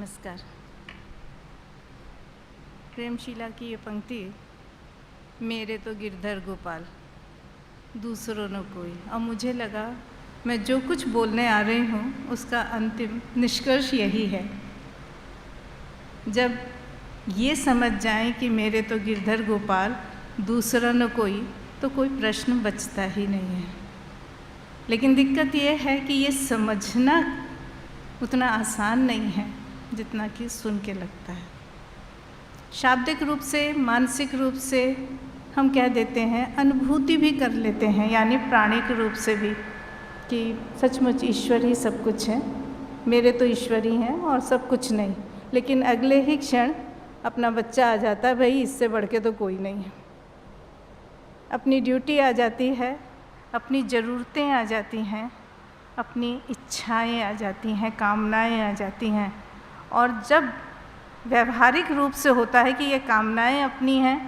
नमस्कार। प्रेमशीला की ये पंक्ति, मेरे तो गिरधर गोपाल दूसरों न कोई, और मुझे लगा मैं जो कुछ बोलने आ रही हूँ उसका अंतिम निष्कर्ष यही है। जब ये समझ जाएं कि मेरे तो गिरधर गोपाल दूसरा न कोई, तो कोई प्रश्न बचता ही नहीं है। लेकिन दिक्कत ये है कि ये समझना उतना आसान नहीं है जितना कि सुन के लगता है। शाब्दिक रूप से, मानसिक रूप से हम कह देते हैं, अनुभूति भी कर लेते हैं, यानी प्राणिक रूप से भी, कि सचमुच ईश्वर ही सब कुछ है, मेरे तो ईश्वर ही हैं और सब कुछ नहीं। लेकिन अगले ही क्षण अपना बच्चा आ जाता है, भाई इससे बढ़ के तो कोई नहीं है। अपनी ड्यूटी आ जाती है, अपनी ज़रूरतें आ जाती हैं, अपनी इच्छाएं आ जाती हैं, कामनाएं आ जाती हैं। और जब व्यवहारिक रूप से होता है कि ये कामनाएं अपनी हैं,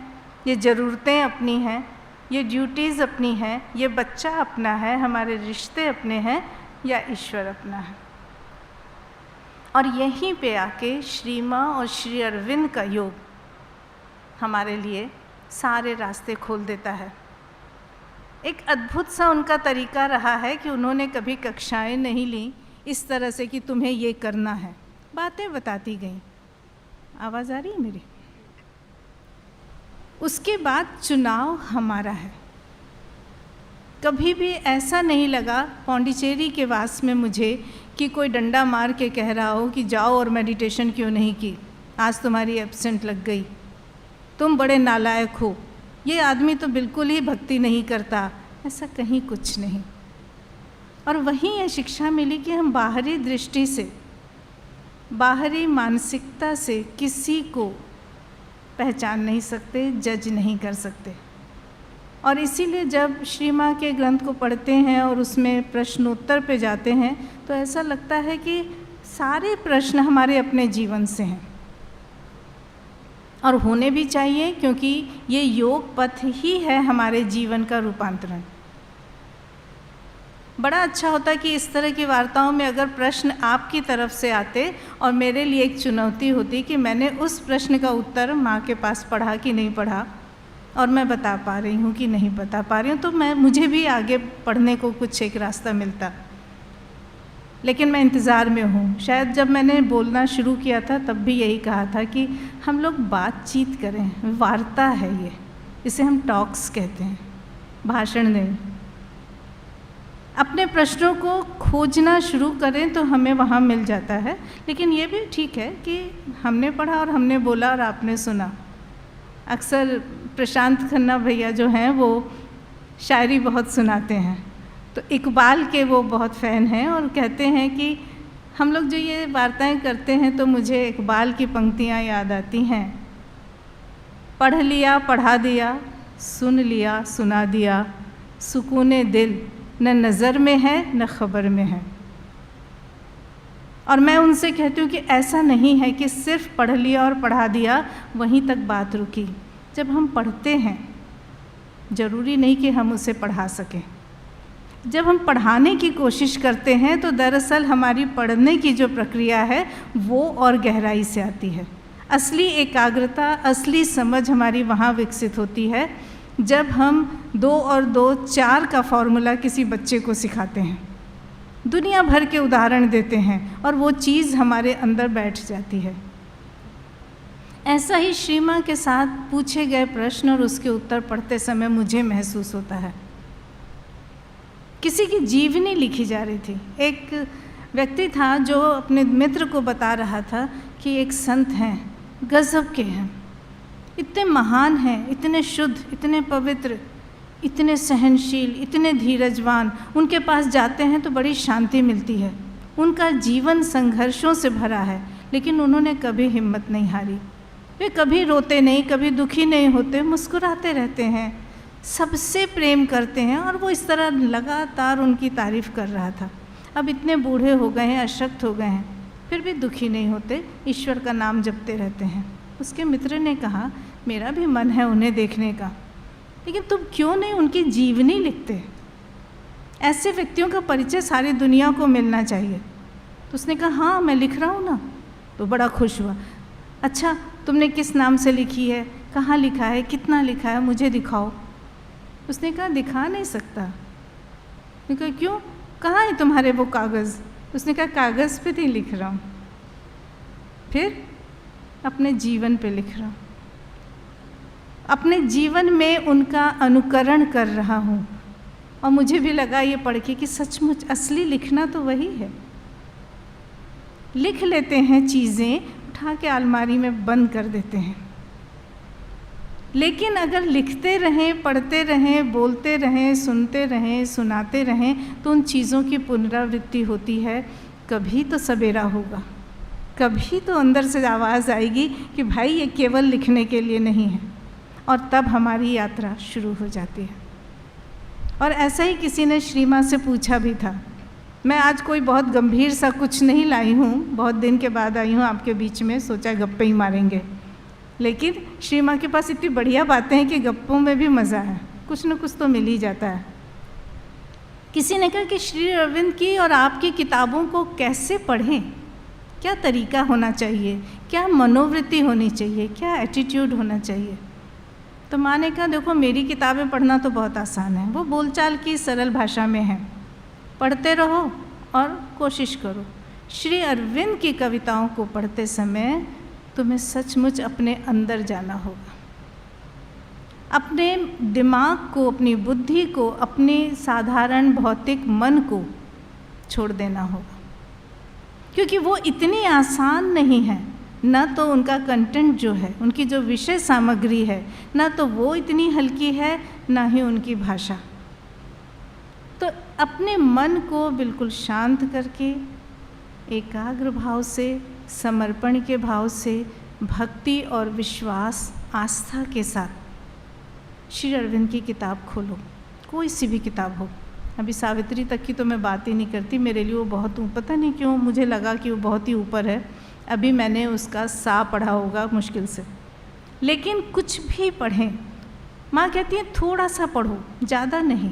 ये ज़रूरतें अपनी हैं, ये ड्यूटीज़ अपनी हैं, ये बच्चा अपना है, हमारे रिश्ते अपने हैं, या ईश्वर अपना है। और यहीं पे आके श्री माँ और श्री अरविंद का योग हमारे लिए सारे रास्ते खोल देता है। एक अद्भुत सा उनका तरीका रहा है कि उन्होंने कभी कक्षाएं नहीं ली इस तरह से कि तुम्हें ये करना है, बातें बताती गईं। आवाज़ आ रही है मेरी? उसके बाद चुनाव हमारा है। कभी भी ऐसा नहीं लगा पौंडीचेरी के वास में मुझे कि कोई डंडा मार के कह रहा हो कि जाओ और मेडिटेशन क्यों नहीं की, आज तुम्हारी एब्सेंट लग गई, तुम बड़े नालायक हो, ये आदमी तो बिल्कुल ही भक्ति नहीं करता। ऐसा कहीं कुछ नहीं। और वहीं ये शिक्षा मिली कि हम बाहरी दृष्टि से, बाहरी मानसिकता से किसी को पहचान नहीं सकते, जज नहीं कर सकते। और इसीलिए जब श्री माँ के ग्रंथ को पढ़ते हैं और उसमें प्रश्नोत्तर पे जाते हैं, तो ऐसा लगता है कि सारे प्रश्न हमारे अपने जीवन से हैं, और होने भी चाहिए, क्योंकि ये योग पथ ही है हमारे जीवन का रूपांतरण। बड़ा अच्छा होता कि इस तरह की वार्ताओं में अगर प्रश्न आपकी तरफ से आते और मेरे लिए एक चुनौती होती कि मैंने उस प्रश्न का उत्तर माँ के पास पढ़ा कि नहीं पढ़ा, और मैं बता पा रही हूँ कि नहीं बता पा रही हूँ, तो मुझे भी आगे पढ़ने को कुछ एक रास्ता मिलता। लेकिन मैं इंतज़ार में हूँ। शायद जब मैंने बोलना शुरू किया था तब भी यही कहा था कि हम लोग बातचीत करें, वार्ता है ये, इसे हम टॉक्स कहते हैं, भाषण नहीं। अपने प्रश्नों को खोजना शुरू करें तो हमें वहाँ मिल जाता है। लेकिन ये भी ठीक है कि हमने पढ़ा और हमने बोला और आपने सुना। अक्सर प्रशांत खन्ना भैया जो हैं वो शायरी बहुत सुनाते हैं, तो इकबाल के वो बहुत फ़ैन हैं और कहते हैं कि हम लोग जो ये वार्ताएं करते हैं तो मुझे इकबाल की पंक्तियाँ याद आती हैं। पढ़ लिया पढ़ा दिया, सुन लिया सुना दिया, सुकूने दिल न नज़र में है न ख़बर में है। और मैं उनसे कहती हूँ कि ऐसा नहीं है कि सिर्फ पढ़ लिया और पढ़ा दिया, वहीं तक बात रुकी। जब हम पढ़ते हैं, ज़रूरी नहीं कि हम उसे पढ़ा सकें। जब हम पढ़ाने की कोशिश करते हैं तो दरअसल हमारी पढ़ने की जो प्रक्रिया है वो और गहराई से आती है। असली एकाग्रता, असली समझ हमारी वहाँ विकसित होती है जब हम 2 और 2 4 का फॉर्मूला किसी बच्चे को सिखाते हैं, दुनिया भर के उदाहरण देते हैं और वो चीज़ हमारे अंदर बैठ जाती है। ऐसा ही श्री माँ के साथ पूछे गए प्रश्न और उसके उत्तर पढ़ते समय मुझे महसूस होता है किसी की जीवनी लिखी जा रही थी। एक व्यक्ति था जो अपने मित्र को बता रहा था कि एक संत हैं, गज़ब के हैं, इतने महान हैं, इतने शुद्ध, इतने पवित्र, इतने सहनशील, इतने धीरजवान, उनके पास जाते हैं तो बड़ी शांति मिलती है। उनका जीवन संघर्षों से भरा है, लेकिन उन्होंने कभी हिम्मत नहीं हारी। वे कभी रोते नहीं, कभी दुखी नहीं होते, मुस्कुराते रहते हैं, सबसे प्रेम करते हैं। और वो इस तरह लगातार उनकी तारीफ़ कर रहा था। अब इतने बूढ़े हो गए हैं, अशक्त हो गए हैं, फिर भी दुखी नहीं होते, ईश्वर का नाम जपते रहते हैं। उसके मित्र ने कहा, मेरा भी मन है उन्हें देखने का, लेकिन तुम क्यों नहीं उनकी जीवनी लिखते? ऐसे व्यक्तियों का परिचय सारी दुनिया को मिलना चाहिए। तो उसने कहा, हाँ मैं लिख रहा हूँ ना। तो बड़ा खुश हुआ। अच्छा, तुमने किस नाम से लिखी है, कहाँ लिखा है, कितना लिखा है, मुझे दिखाओ। उसने कहा दिखा नहीं सकता। उसने कहा क्यों, कहाँ है तुम्हारे वो कागज़? उसने कहा कागज़ पे नहीं लिख रहा हूँ, फिर अपने जीवन पे लिख रहा हूँ, अपने जीवन में उनका अनुकरण कर रहा हूँ। और मुझे भी लगा ये पढ़ के कि सचमुच असली लिखना तो वही है। लिख लेते हैं चीज़ें, उठा के अलमारी में बंद कर देते हैं, लेकिन अगर लिखते रहें, पढ़ते रहें, बोलते रहें, सुनते रहें, सुनाते रहें, तो उन चीज़ों की पुनरावृत्ति होती है। कभी तो सवेरा होगा, कभी तो अंदर से आवाज़ आएगी कि भाई ये केवल लिखने के लिए नहीं है, और तब हमारी यात्रा शुरू हो जाती है। और ऐसा ही किसी ने श्री माँ से पूछा भी था। मैं आज कोई बहुत गंभीर सा कुछ नहीं लाई हूँ, बहुत दिन के बाद आई हूँ आपके बीच में, सोचा गप्पे ही मारेंगे, लेकिन श्री माँ के पास इतनी बढ़िया बातें हैं कि गप्पों में भी मज़ा है, कुछ न कुछ तो मिल ही जाता है। किसी ने कहा कि श्री अरविंद की और आपकी किताबों को कैसे पढ़ें, क्या तरीका होना चाहिए, क्या मनोवृत्ति होनी चाहिए, क्या एटीट्यूड होना चाहिए। तो माँ ने कहा देखो, मेरी किताबें पढ़ना तो बहुत आसान है, वो बोलचाल की सरल भाषा में है, पढ़ते रहो और कोशिश करो। श्री अरविंद की कविताओं को पढ़ते समय तुम्हें सचमुच अपने अंदर जाना होगा, अपने दिमाग को, अपनी बुद्धि को, अपने साधारण भौतिक मन को छोड़ देना होगा, क्योंकि वो इतनी आसान नहीं है। ना तो उनका कंटेंट जो है, उनकी जो विषय सामग्री है, ना तो वो इतनी हल्की है, ना ही उनकी भाषा। तो अपने मन को बिल्कुल शांत करके, एकाग्र भाव से, समर्पण के भाव से, भक्ति और विश्वास, आस्था के साथ श्री अरविंद की किताब खोलो, कोई सी भी किताब हो। अभी सावित्री तक की तो मैं बात ही नहीं करती, मेरे लिए वो बहुत, पता नहीं क्यों मुझे लगा कि वो बहुत ही ऊपर है। अभी मैंने उसका सा पढ़ा होगा मुश्किल से, लेकिन कुछ भी पढ़ें, माँ कहती है थोड़ा सा पढ़ो, ज़्यादा नहीं,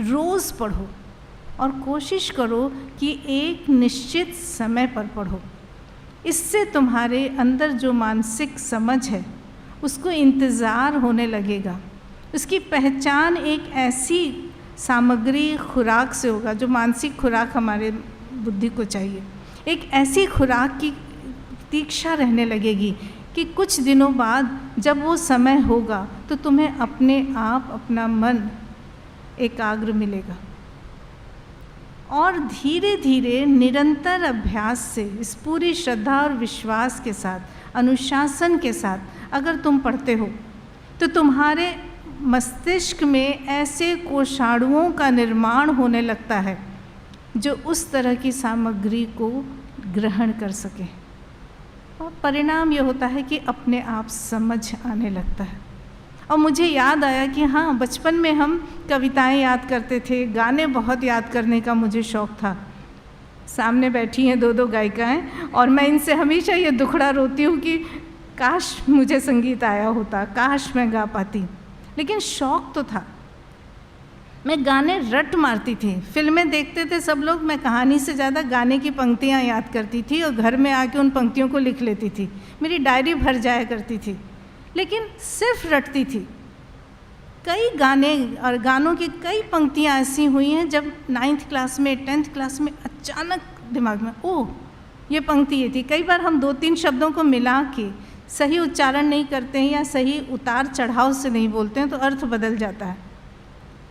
रोज़ पढ़ो और कोशिश करो कि एक निश्चित समय पर पढ़ो। इससे तुम्हारे अंदर जो मानसिक समझ है उसको इंतज़ार होने लगेगा, उसकी पहचान एक ऐसी सामग्री, खुराक से होगा जो मानसिक खुराक हमारे बुद्धि को चाहिए। एक ऐसी खुराक की प्रतीक्षा रहने लगेगी कि कुछ दिनों बाद जब वो समय होगा तो तुम्हें अपने आप अपना मन एकाग्र मिलेगा। और धीरे धीरे निरंतर अभ्यास से, इस पूरी श्रद्धा और विश्वास के साथ, अनुशासन के साथ अगर तुम पढ़ते हो तो तुम्हारे मस्तिष्क में ऐसे कोषाणुओं का निर्माण होने लगता है जो उस तरह की सामग्री को ग्रहण कर सके, और परिणाम ये होता है कि अपने आप समझ आने लगता है। और मुझे याद आया कि हाँ, बचपन में हम कविताएं याद करते थे, गाने बहुत याद करने का मुझे शौक़ था। सामने बैठी हैं दो गायिकाएं और मैं इनसे हमेशा ये दुखड़ा रोती हूँ कि काश मुझे संगीत आया होता, काश मैं गा पाती, लेकिन शौक़ तो था। मैं गाने रट मारती थी, फिल्में देखते थे सब लोग, मैं कहानी से ज़्यादा गाने की पंक्तियाँ याद करती थी और घर में आके उन पंक्तियों को लिख लेती थी। मेरी डायरी भर जाया करती थी, लेकिन सिर्फ रटती थी। कई गाने और गानों की कई पंक्तियाँ ऐसी हुई हैं जब 9th क्लास में, 10th क्लास में अचानक दिमाग में ओह ये पंक्ति ये थी। कई बार हम 2-3 शब्दों को मिला के सही उच्चारण नहीं करते हैं या सही उतार चढ़ाव से नहीं बोलते हैं तो अर्थ बदल जाता है,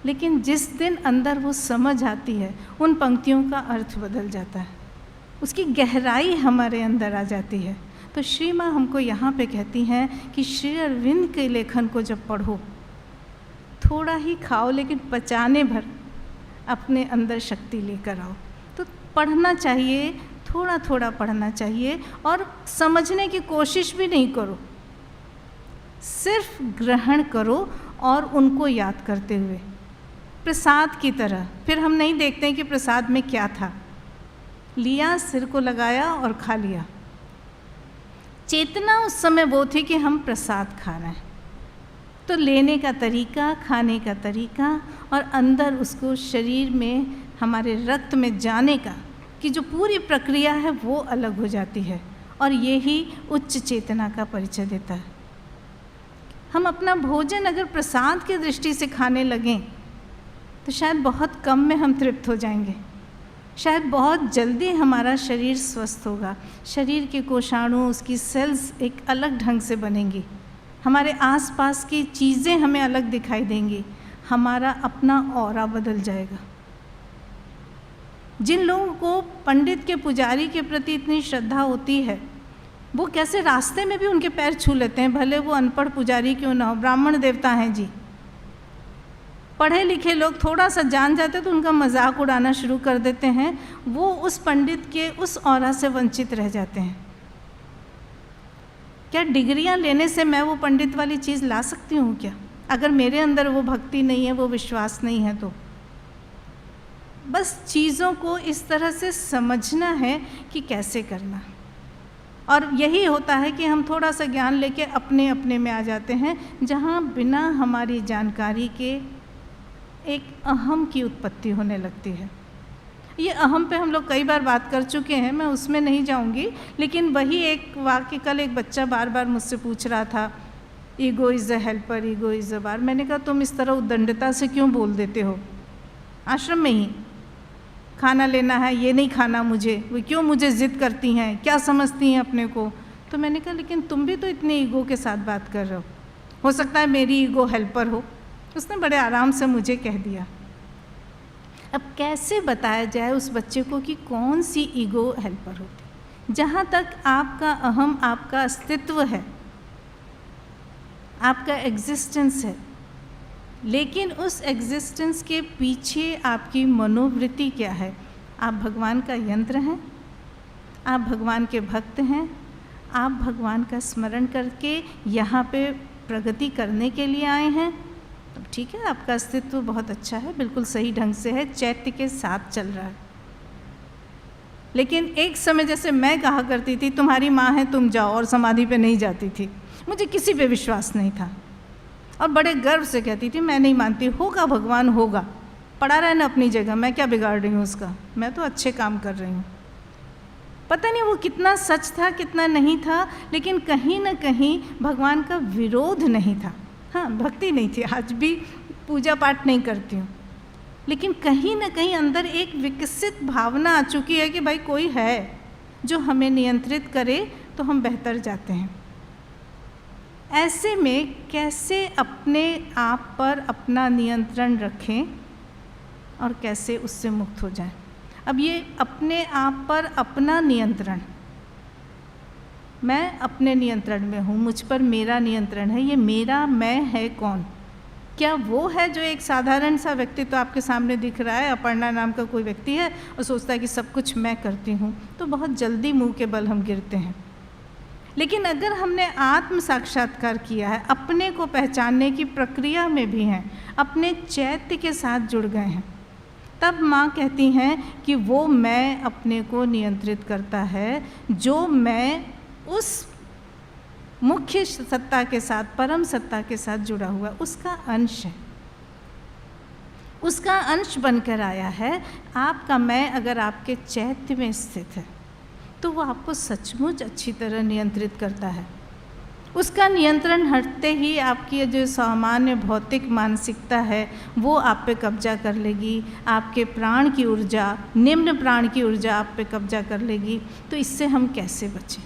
लेकिन जिस दिन अंदर वो समझ आती है उन पंक्तियों का अर्थ बदल जाता है, उसकी गहराई हमारे अंदर आ जाती है। तो श्री माँ हमको यहाँ पे कहती हैं कि श्री अरविंद के लेखन को जब पढ़ो, थोड़ा ही खाओ लेकिन पचाने भर अपने अंदर शक्ति लेकर आओ। तो पढ़ना चाहिए, थोड़ा थोड़ा पढ़ना चाहिए और समझने की कोशिश भी नहीं करो, सिर्फ ग्रहण करो और उनको याद करते हुए, प्रसाद की तरह। फिर हम नहीं देखते हैं कि प्रसाद में क्या था, लिया, सिर को लगाया और खा लिया। चेतना उस समय वो थी कि हम प्रसाद खा रहे हैं, तो लेने का तरीका, खाने का तरीका और अंदर उसको शरीर में, हमारे रक्त में जाने का की जो पूरी प्रक्रिया है वो अलग हो जाती है। और ये ही उच्च चेतना का परिचय देता है। हम अपना भोजन अगर प्रसाद की दृष्टि से खाने लगें तो शायद बहुत कम में हम तृप्त हो जाएंगे, शायद बहुत जल्दी हमारा शरीर स्वस्थ होगा, शरीर के कोषाणु, उसकी सेल्स एक अलग ढंग से बनेंगी, हमारे आसपास की चीज़ें हमें अलग दिखाई देंगी, हमारा अपना ऑरा बदल जाएगा। जिन लोगों को पंडित के पुजारी के प्रति इतनी श्रद्धा होती है, वो कैसे रास्ते में भी उनके पैर छू लेते हैं, भले वो अनपढ़ पुजारी क्यों ना हो, ब्राह्मण देवता हैं जी। पढ़े लिखे लोग थोड़ा सा जान जाते तो उनका मजाक उड़ाना शुरू कर देते हैं, वो उस पंडित के उस ऑरा से वंचित रह जाते हैं। क्या डिग्रियां लेने से मैं वो पंडित वाली चीज़ ला सकती हूँ क्या? अगर मेरे अंदर वो भक्ति नहीं है, वो विश्वास नहीं है तो बस चीज़ों को इस तरह से समझना है कि कैसे करना। और यही होता है कि हम थोड़ा सा ज्ञान लेके अपने अपने में आ जाते हैं, जहाँ बिना हमारी जानकारी के एक अहम की उत्पत्ति होने लगती है। ये अहम पे हम लोग कई बार बात कर चुके हैं, मैं उसमें नहीं जाऊंगी, लेकिन वही एक वाक्य, कल एक बच्चा बार बार मुझसे पूछ रहा था, ego is a helper, ego is a bar. मैंने कहा तुम इस तरह उद्दंडता से क्यों बोल देते हो? आश्रम में ही खाना लेना है, ये नहीं खाना मुझे, वो क्यों मुझे ज़िद करती हैं, क्या समझती हैं अपने को? तो मैंने कहा लेकिन तुम भी तो इतने ईगो के साथ बात कर रहे हो सकता है मेरी ईगो हेल्पर हो। उसने बड़े आराम से मुझे कह दिया। अब कैसे बताया जाए उस बच्चे को कि कौन सी ईगो हेल्पर होती? जहाँ तक आपका अहम, आपका अस्तित्व है, आपका एग्जिस्टेंस है, लेकिन उस एग्जिस्टेंस के पीछे आपकी मनोवृत्ति क्या है? आप भगवान का यंत्र हैं, आप भगवान के भक्त हैं, आप भगवान का स्मरण करके यहाँ पे प्रगति करने के लिए आए हैं, तो ठीक है, आपका अस्तित्व बहुत अच्छा है, बिल्कुल सही ढंग से है, चैत्य के साथ चल रहा है। लेकिन एक समय जैसे मैं कहा करती थी तुम्हारी माँ है तुम जाओ, और समाधि पे नहीं जाती थी, मुझे किसी पे विश्वास नहीं था और बड़े गर्व से कहती थी मैं नहीं मानती, होगा भगवान होगा, पड़ा रहे ना अपनी जगह, मैं क्या बिगाड़ रही हूँ उसका, मैं तो अच्छे काम कर रही हूँ। पता नहीं वो कितना सच था कितना नहीं था, लेकिन कहीं ना कहीं भगवान का विरोध नहीं था। हाँ, भक्ति नहीं थी, आज भी पूजा पाठ नहीं करती हूँ, लेकिन कहीं ना कहीं अंदर एक विकसित भावना आ चुकी है कि भाई कोई है जो हमें नियंत्रित करे तो हम बेहतर जाते हैं। ऐसे में कैसे अपने आप पर अपना नियंत्रण रखें और कैसे उससे मुक्त हो जाएं? अब ये अपने आप पर अपना नियंत्रण, मैं अपने नियंत्रण में हूँ, मुझ पर मेरा नियंत्रण है, ये मेरा मैं है कौन? क्या वो है जो एक साधारण सा व्यक्ति तो आपके सामने दिख रहा है, अपर्णा नाम का कोई व्यक्ति है और सोचता है कि सब कुछ मैं करती हूँ, तो बहुत जल्दी मुंह के बल हम गिरते हैं। लेकिन अगर हमने आत्म साक्षात्कार किया है, अपने को पहचानने की प्रक्रिया में भी हैं, अपने चैत्य के साथ जुड़ गए हैं, तब माँ कहती हैं कि वो मैं अपने को नियंत्रित करता है, जो मैं उस मुख्य सत्ता के साथ, परम सत्ता के साथ जुड़ा हुआ, उसका अंश है, उसका अंश बनकर आया है। आपका मैं अगर आपके चैत्य में स्थित है तो वो आपको सचमुच अच्छी तरह नियंत्रित करता है। उसका नियंत्रण हटते ही आपकी जो सामान्य भौतिक मानसिकता है वो आप पे कब्जा कर लेगी, आपके प्राण की ऊर्जा, निम्न प्राण की ऊर्जा आप पे कब्जा कर लेगी। तो इससे हम कैसे बचें,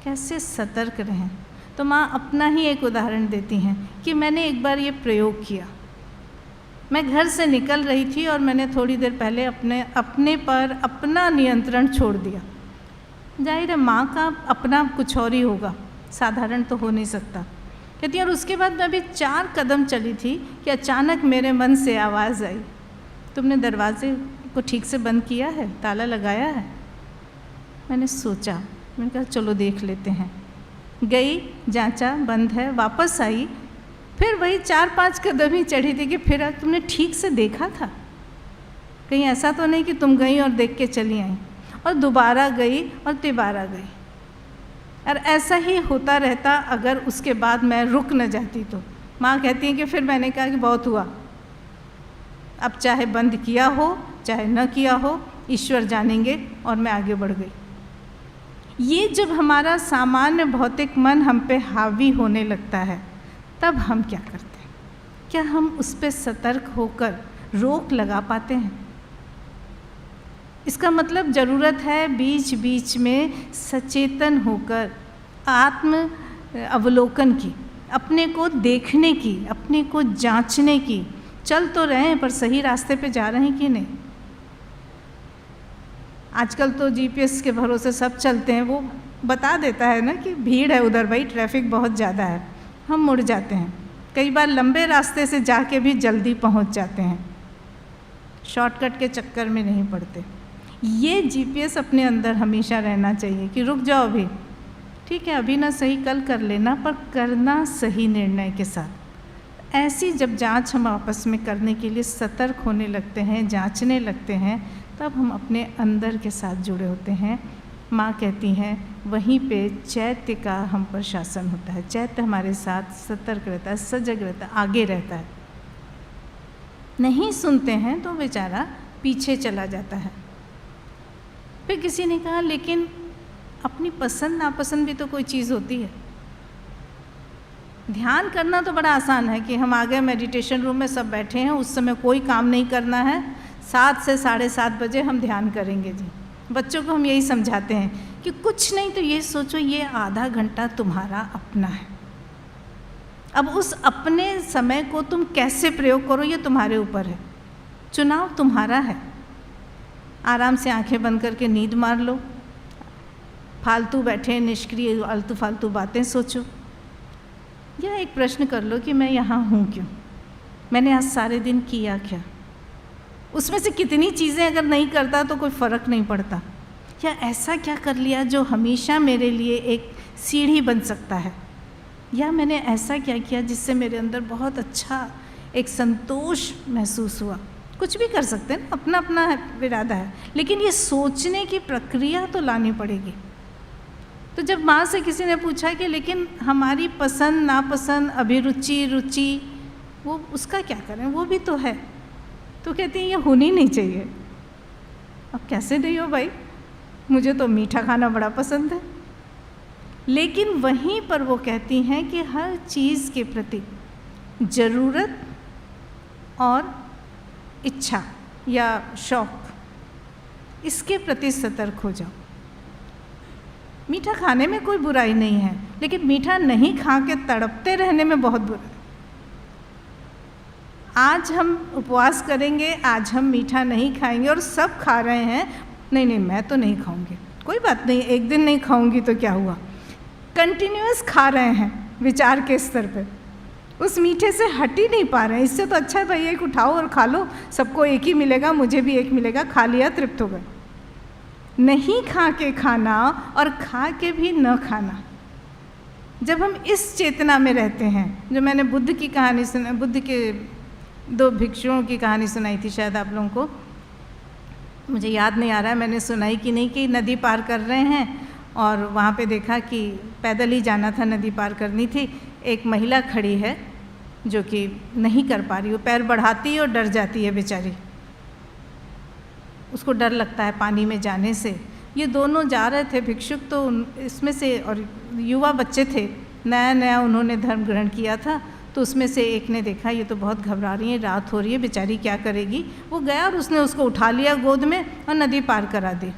कैसे सतर्क रहें? तो माँ अपना ही एक उदाहरण देती हैं कि मैंने एक बार ये प्रयोग किया। मैं घर से निकल रही थी और मैंने थोड़ी देर पहले अपने पर अपना नियंत्रण छोड़ दिया। जाहिर है माँ का अपना कुछ और ही होगा, साधारण तो हो नहीं सकता। कहती है और उसके बाद मैं अभी 4 कदम चली थी कि अचानक मेरे मन से आवाज़ आई, तुमने दरवाजे को ठीक से बंद किया है, ताला लगाया है? मैंने सोचा, मैंने कहा चलो देख लेते हैं। गई, जांचा, बंद है, वापस आई, फिर वही 4-5 कदम ही चढ़ी थी कि फिर तुमने ठीक से देखा था? कहीं ऐसा तो नहीं कि तुम गई और देख के चली आई और दोबारा गई और तिबारा गई। और ऐसा ही होता रहता अगर उसके बाद मैं रुक न जाती तो। माँ कहती हैं कि फिर मैंने कहा कि बहुत हुआ, अब चाहे बंद किया हो चाहे न किया हो, ईश्वर जानेंगे, और मैं आगे बढ़ गई। ये जब हमारा सामान्य भौतिक मन हम पे हावी होने लगता है, तब हम क्या करते हैं? क्या हम उस पे सतर्क होकर रोक लगा पाते हैं? इसका मतलब ज़रूरत है बीच बीच में सचेतन होकर आत्म अवलोकन की, अपने को देखने की, अपने को जांचने की। चल तो रहे हैं पर सही रास्ते पे जा रहे हैं कि नहीं? आजकल तो जीपीएस के भरोसे सब चलते हैं, वो बता देता है ना कि भीड़ है उधर, भाई ट्रैफिक बहुत ज़्यादा है, हम मुड़ जाते हैं। कई बार लंबे रास्ते से जाके भी जल्दी पहुंच जाते हैं, शॉर्टकट के चक्कर में नहीं पड़ते। ये जीपीएस अपने अंदर हमेशा रहना चाहिए कि रुक जाओ अभी, ठीक है अभी ना सही, कल कर लेना, पर करना सही निर्णय के साथ। ऐसी जब जांच हम आपस में करने के लिए सतर्क होने लगते हैं, जांचने लगते हैं, तब हम अपने अंदर के साथ जुड़े होते हैं। माँ कहती हैं वहीं पे चैत्य का हम पर शासन होता है। चैत्य हमारे साथ सतर्क रहता है, सजग रहता है, आगे रहता है। नहीं सुनते हैं तो बेचारा पीछे चला जाता है। फिर किसी ने कहा लेकिन अपनी पसंद नापसंद भी तो कोई चीज़ होती है। ध्यान करना तो बड़ा आसान है कि हम आ गए मेडिटेशन रूम में, सब बैठे हैं, उस समय कोई काम नहीं करना है, 7 से 7:30 बजे हम ध्यान करेंगे जी। बच्चों को हम यही समझाते हैं कि कुछ नहीं तो ये सोचो ये आधा घंटा तुम्हारा अपना है। अब उस अपने समय को तुम कैसे प्रयोग करो ये तुम्हारे ऊपर है, चुनाव तुम्हारा है। आराम से आंखें बंद करके नींद मार लो, फालतू बैठे निष्क्रिय आलतू फालतू बातें सोचो, या एक प्रश्न कर लो कि मैं यहाँ हूँ क्यों, मैंने आज सारे दिन किया क्या। उसमें से कितनी चीज़ें अगर नहीं करता तो कोई फ़र्क नहीं पड़ता, या ऐसा क्या कर लिया जो हमेशा मेरे लिए एक सीढ़ी बन सकता है, या मैंने ऐसा क्या किया जिससे मेरे अंदर बहुत अच्छा एक संतोष महसूस हुआ। कुछ भी कर सकते हैं ना, अपना अपना इरादा है, लेकिन ये सोचने की प्रक्रिया तो लानी पड़ेगी। तो जब माँ से किसी ने पूछा कि लेकिन हमारी पसंद नापसंद, अभिरुचि, रुचि, वो उसका क्या करें, वो भी तो है, तो कहती हैं ये होनी नहीं चाहिए। अब कैसे नहीं हो भाई, मुझे तो मीठा खाना बड़ा पसंद है। लेकिन वहीं पर वो कहती हैं कि हर चीज़ के प्रति ज़रूरत और इच्छा या शौक, इसके प्रति सतर्क हो जाओ। मीठा खाने में कोई बुराई नहीं है, लेकिन मीठा नहीं खा के तड़पते रहने में बहुत बुरा है। आज हम उपवास करेंगे, आज हम मीठा नहीं खाएंगे और सब खा रहे हैं, नहीं नहीं मैं तो नहीं खाऊंगी, कोई बात नहीं एक दिन नहीं खाऊंगी तो क्या हुआ। कंटिन्यूअस खा रहे हैं विचार के स्तर पे, उस मीठे से हट ही नहीं पा रहे हैं। इससे तो अच्छा है भाई एक उठाओ और खा लो, सबको एक ही मिलेगा, मुझे भी एक मिलेगा, खा लिया तृप्त हो गए। नहीं खा के खाना और खा के भी न खाना, जब हम इस चेतना में रहते हैं, जो मैंने बुद्ध की कहानी सुना, बुद्ध के 2 भिक्षुओं की कहानी सुनाई थी शायद आप लोगों को, मुझे याद नहीं आ रहा है मैंने सुनाई कि नहीं, कि नदी पार कर रहे हैं और वहाँ पे देखा कि पैदल ही जाना था, नदी पार करनी थी। एक महिला खड़ी है जो कि नहीं कर पा रही, वो पैर बढ़ाती है और डर जाती है बेचारी, उसको डर लगता है पानी में जाने से। ये दोनों जा रहे थे भिक्षुक, तो इसमें से, और युवा बच्चे थे, नया नया उन्होंने धर्म ग्रहण किया था, तो उसमें से एक ने देखा ये तो बहुत घबरा रही है, रात हो रही है, बेचारी क्या करेगी। वो गया और उसने उसको उठा लिया गोद में और नदी पार करा दी।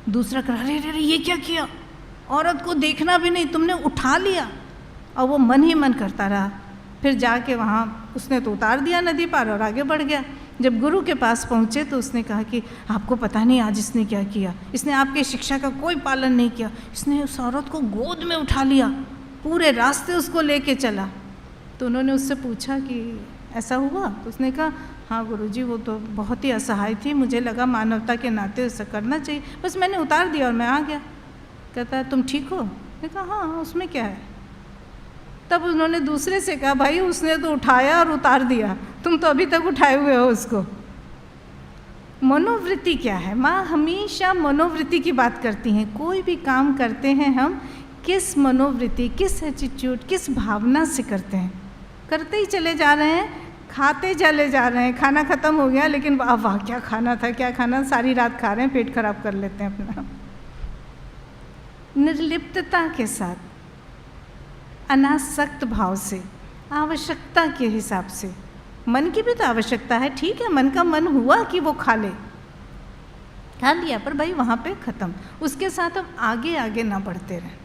दूसरा कहा अरे अरे ये क्या किया, औरत को देखना भी नहीं, तुमने उठा लिया। और वो मन ही मन करता रहा। फिर जाके वहाँ उसने तो उतार दिया नदी पार और आगे बढ़ गया। जब गुरु के पास पहुँचे तो उसने कहा कि आपको पता नहीं आज इसने क्या किया, इसने आपकी शिक्षा का कोई पालन नहीं किया, इसने उस औरत को गोद में उठा लिया, पूरे रास्ते उसको लेके चला। तो उन्होंने उससे पूछा कि ऐसा हुआ, तो उसने कहा हाँ गुरुजी वो तो बहुत ही असहाय थी, मुझे लगा मानवता के नाते ऐसा करना चाहिए, बस मैंने उतार दिया और मैं आ गया। कहता है तुम ठीक हो? मैंने कहा हाँ उसमें क्या है। तब उन्होंने दूसरे से कहा भाई उसने तो उठाया और उतार दिया, तुम तो अभी तक उठाए हुए हो उसको। मनोवृत्ति क्या है, माँ हमेशा मनोवृत्ति की बात करती हैं। कोई भी काम करते हैं हम किस मनोवृत्ति, किस एटीट्यूड, किस भावना से करते हैं। करते ही चले जा रहे हैं, खाते चले जा रहे हैं, खाना ख़त्म हो गया लेकिन वाह क्या खाना था, क्या खाना, सारी रात खा रहे हैं, पेट खराब कर लेते हैं अपना। निर्लिप्तता के साथ, अनासक्त भाव से, आवश्यकता के हिसाब से। मन की भी तो आवश्यकता है, ठीक है, मन का मन हुआ कि वो खा ले, खा लिया, पर भाई वहाँ पे ख़त्म, उसके साथ अब आगे आगे ना बढ़ते रहें।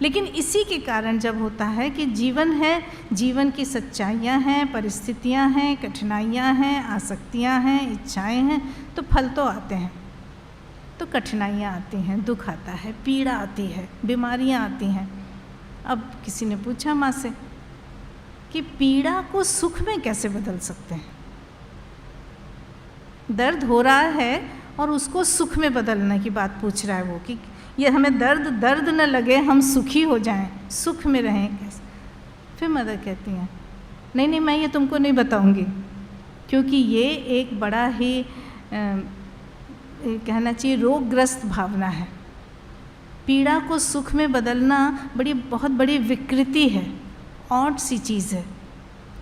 लेकिन इसी के कारण जब होता है कि जीवन है, जीवन की सच्चाइयाँ हैं, परिस्थितियाँ हैं, कठिनाइयाँ हैं, आसक्तियाँ हैं, इच्छाएं हैं, तो फल तो आते हैं। तो कठिनाइयाँ आती हैं, दुख आता है, पीड़ा आती है, बीमारियाँ आती हैं। अब किसी ने पूछा माँ से कि पीड़ा को सुख में कैसे बदल सकते हैं? दर्द हो रहा है और उसको सुख में बदलने की बात पूछ रहा है वो, कि ये हमें दर्द न लगे, हम सुखी हो जाएं, सुख में रहें कैसे? फिर मदर कहती हैं, नहीं मैं ये तुमको नहीं बताऊंगी, क्योंकि ये एक बड़ा ही कहना चाहिए रोगग्रस्त भावना है। पीड़ा को सुख में बदलना बहुत बड़ी विकृति है, ऑड सी चीज़ है।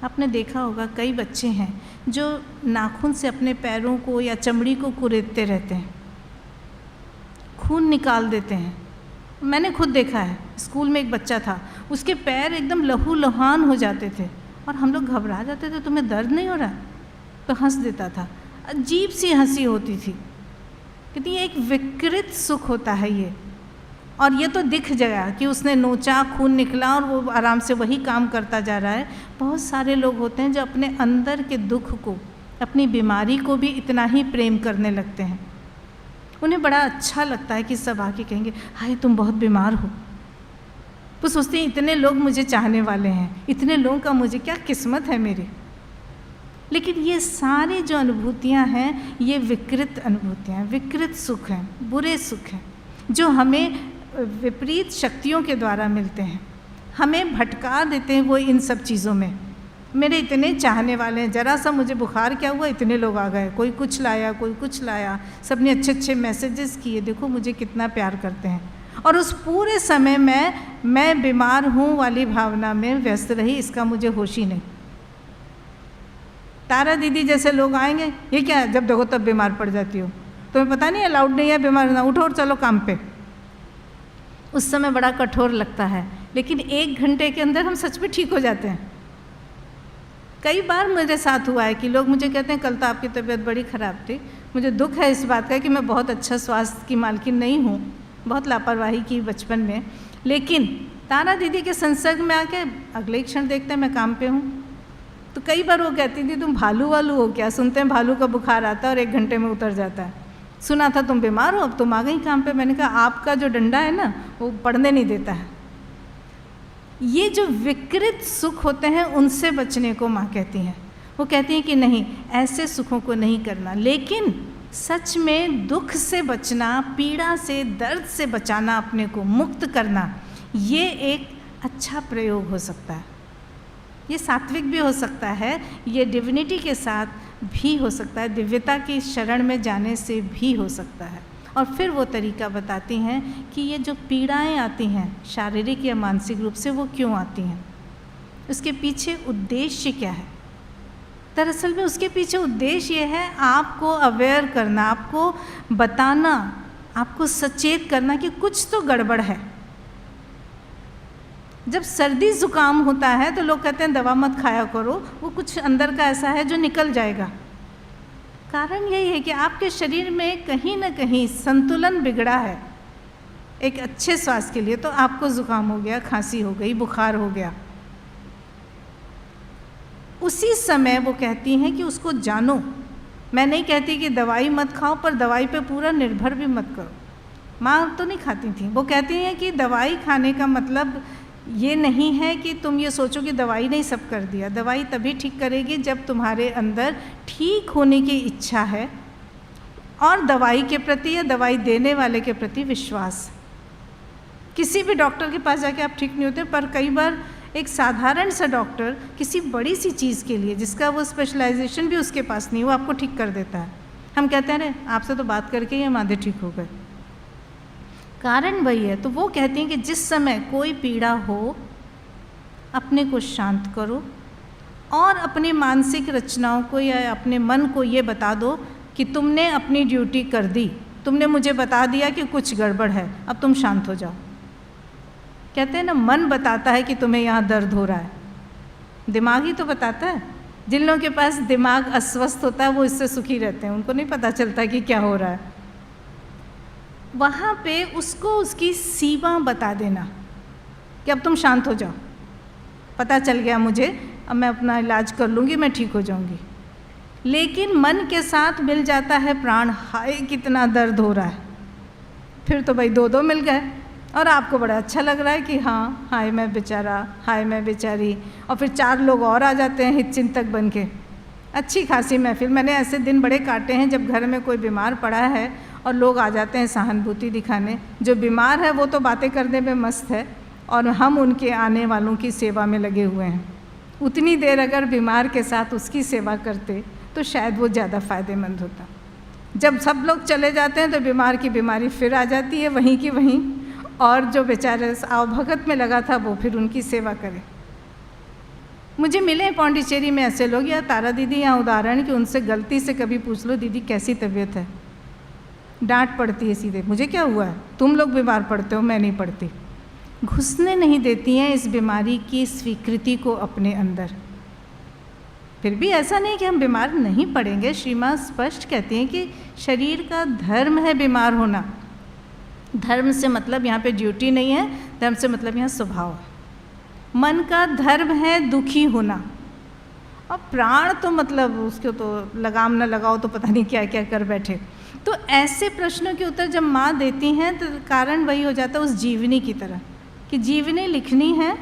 आपने देखा होगा कई बच्चे हैं जो नाखून से अपने पैरों को या चमड़ी को कुरेदते रहते हैं, खून निकाल देते हैं। मैंने खुद देखा है, स्कूल में एक बच्चा था, उसके पैर एकदम लहूलुहान हो जाते थे और हम लोग घबरा जाते थे, तुम्हें दर्द नहीं हो रहा? तो हंस देता था, अजीब सी हंसी होती थी। कहती ये एक विकृत सुख होता है ये, और ये तो दिख गया कि उसने नोचा, खून निकला और वो आराम से वही काम करता जा रहा है। बहुत सारे लोग होते हैं जो अपने अंदर के दुख को, अपनी बीमारी को भी इतना ही प्रेम करने लगते हैं। उन्हें बड़ा अच्छा लगता है कि सब आके कहेंगे हाय तुम बहुत बीमार हो। वो सोचते हैं इतने लोग मुझे चाहने वाले हैं, इतने लोगों का मुझे क्या किस्मत है मेरी। लेकिन ये सारी जो अनुभूतियाँ हैं ये विकृत अनुभूतियाँ हैं, विकृत सुख हैं, बुरे सुख हैं, जो हमें विपरीत शक्तियों के द्वारा मिलते हैं, हमें भटका देते हैं वो इन सब चीज़ों में। मेरे इतने चाहने वाले हैं, ज़रा सा मुझे बुखार क्या हुआ, इतने लोग आ गए, कोई कुछ लाया, कोई कुछ लाया, सबने अच्छे अच्छे मैसेजेस किए, देखो मुझे कितना प्यार करते हैं। और उस पूरे समय मैं बीमार हूँ वाली भावना में व्यस्त रही, इसका मुझे होश ही नहीं। तारा दीदी जैसे लोग आएंगे, ये क्या जब देखो तब बीमार पड़ जाती हो, तुम्हें पता नहीं अलाउड नहीं है बीमार होना, उठो और चलो काम पे। उस समय बड़ा कठोर लगता है, लेकिन 1 घंटे के अंदर हम सच में ठीक हो जाते हैं। कई बार मेरे साथ हुआ है कि लोग मुझे कहते हैं कल तो आपकी तबीयत बड़ी ख़राब थी। मुझे दुख है इस बात का कि मैं बहुत अच्छा स्वास्थ्य की मालकिन नहीं हूँ, बहुत लापरवाही की बचपन में, लेकिन तारा दीदी के संसर्ग में आके अगले क्षण देखते हैं मैं काम पे हूँ। तो कई बार वो कहती थी तुम भालू वालू हो क्या? सुनते हैं भालू का बुखार आता है और 1 घंटे में उतर जाता है। सुना था तुम बीमार हो, अब तुम आ गई काम पे। मैंने कहा आपका जो डंडा है ना वो पढ़ने नहीं देता है। ये जो विकृत सुख होते हैं उनसे बचने को माँ कहती हैं। वो कहती हैं कि नहीं, ऐसे सुखों को नहीं करना। लेकिन सच में दुख से बचना, पीड़ा से, दर्द से बचाना, अपने को मुक्त करना, ये एक अच्छा प्रयोग हो सकता है। ये सात्विक भी हो सकता है, ये डिविनिटी के साथ भी हो सकता है, दिव्यता की शरण में जाने से भी हो सकता है। और फिर वो तरीका बताती हैं कि ये जो पीड़ाएं आती हैं शारीरिक या मानसिक रूप से, वो क्यों आती हैं, उसके पीछे उद्देश्य क्या है। दरअसल में उसके पीछे उद्देश्य ये है आपको अवेयर करना, आपको बताना, आपको सचेत करना कि कुछ तो गड़बड़ है। जब सर्दी ज़ुकाम होता है तो लोग कहते हैं दवा मत खाया करो, वो कुछ अंदर का ऐसा है जो निकल जाएगा। कारण यही है कि आपके शरीर में कहीं ना कहीं संतुलन बिगड़ा है एक अच्छे स्वास्थ्य के लिए। तो आपको ज़ुकाम हो गया, खांसी हो गई, बुखार हो गया, उसी समय वो कहती हैं कि उसको जानो। मैं नहीं कहती कि दवाई मत खाओ, पर दवाई पे पूरा निर्भर भी मत करो। माँ तो नहीं खाती थी। वो कहती हैं कि दवाई खाने का मतलब ये नहीं है कि तुम ये सोचो कि दवाई ने सब कर दिया। दवाई तभी ठीक करेगी जब तुम्हारे अंदर ठीक होने की इच्छा है और दवाई के प्रति या दवाई देने वाले के प्रति विश्वास। किसी भी डॉक्टर के पास जाके आप ठीक नहीं होते, पर कई बार एक साधारण सा डॉक्टर किसी बड़ी सी चीज़ के लिए, जिसका वो स्पेशलाइजेशन भी उसके पास नहीं, वो आपको ठीक कर देता है। हम कहते हैं अरे आपसे तो बात करके ही हमारे ठीक हो गए। कारण वही है। तो वो कहती हैं कि जिस समय कोई पीड़ा हो, अपने को शांत करो और अपनी मानसिक रचनाओं को या अपने मन को ये बता दो कि तुमने अपनी ड्यूटी कर दी, तुमने मुझे बता दिया कि कुछ गड़बड़ है, अब तुम शांत हो जाओ। कहते हैं ना, मन बताता है कि तुम्हें यहाँ दर्द हो रहा है, दिमाग ही तो बताता है। जिन लोगों के पास दिमाग अस्वस्थ होता है वो इससे सुखी रहते हैं, उनको नहीं पता चलता कि क्या हो रहा है। वहाँ पे उसको उसकी सीमा बता देना कि अब तुम शांत हो जाओ, पता चल गया मुझे, अब मैं अपना इलाज कर लूँगी, मैं ठीक हो जाऊँगी। लेकिन मन के साथ मिल जाता है प्राण, हाय कितना दर्द हो रहा है, फिर तो भाई दो दो मिल गए और आपको बड़ा अच्छा लग रहा है कि हाँ, हाय मैं बेचारा, हाय मैं बेचारी, और फिर 4 लोग और आ जाते हैं हितचिंतक बन के। अच्छी खासी महफिल। मैंने ऐसे दिन बड़े काटे हैं जब घर में कोई बीमार पड़ा है और लोग आ जाते हैं सहानुभूति दिखाने। जो बीमार है वो तो बातें करने में मस्त है और हम उनके आने वालों की सेवा में लगे हुए हैं। उतनी देर अगर बीमार के साथ उसकी सेवा करते तो शायद वो ज़्यादा फ़ायदेमंद होता। जब सब लोग चले जाते हैं तो बीमार की बीमारी फिर आ जाती है वहीं की वहीं, और जो बेचारे आवभगत में लगा था वो फिर उनकी सेवा करे। मुझे मिले पौंडीचेरी में ऐसे लोग, या तारा दीदी यहाँ उदाहरण कि उनसे गलती से कभी पूछ लो दीदी कैसी तबीयत है, डांट पड़ती है सीधे, मुझे क्या हुआ है, तुम लोग बीमार पड़ते हो, मैं नहीं पड़ती। घुसने नहीं देती हैं इस बीमारी की स्वीकृति को अपने अंदर। फिर भी ऐसा नहीं कि हम बीमार नहीं पड़ेंगे। श्री माँ स्पष्ट कहती हैं कि शरीर का धर्म है बीमार होना। धर्म से मतलब यहाँ पे ड्यूटी नहीं है, धर्म से मतलब यहाँ स्वभाव है। मन का धर्म है दुखी होना, और प्राण तो मतलब उसको तो लगाम न लगाओ तो पता नहीं क्या क्या कर बैठे। तो ऐसे प्रश्नों के उत्तर जब माँ देती हैं तो कारण वही हो जाता है उस जीवनी की तरह, कि जीवनी लिखनी है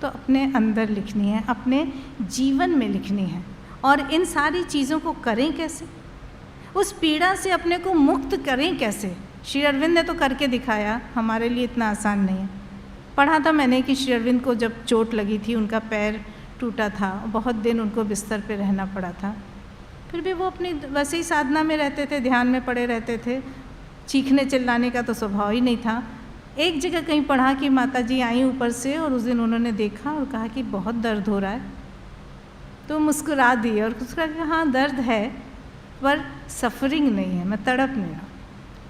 तो अपने अंदर लिखनी है, अपने जीवन में लिखनी है। और इन सारी चीज़ों को करें कैसे, उस पीड़ा से अपने को मुक्त करें कैसे। श्री अरविंद ने तो करके दिखाया, हमारे लिए इतना आसान नहीं है। पढ़ा था मैंने कि श्री अरविंद को जब चोट लगी थी, उनका पैर टूटा था, बहुत दिन उनको बिस्तर पे रहना पड़ा था, फिर भी वो अपनी वैसे ही साधना में रहते थे, ध्यान में पड़े रहते थे, चीखने चिल्लाने का तो स्वभाव ही नहीं था। एक जगह कहीं पढ़ा कि माता जी आई ऊपर से और उस दिन उन्होंने देखा और कहा कि बहुत दर्द हो रहा है, तो मुस्कुरा दी और उसका कहा हाँ दर्द है पर सफरिंग नहीं है, मैं तड़प नहीं हूँ,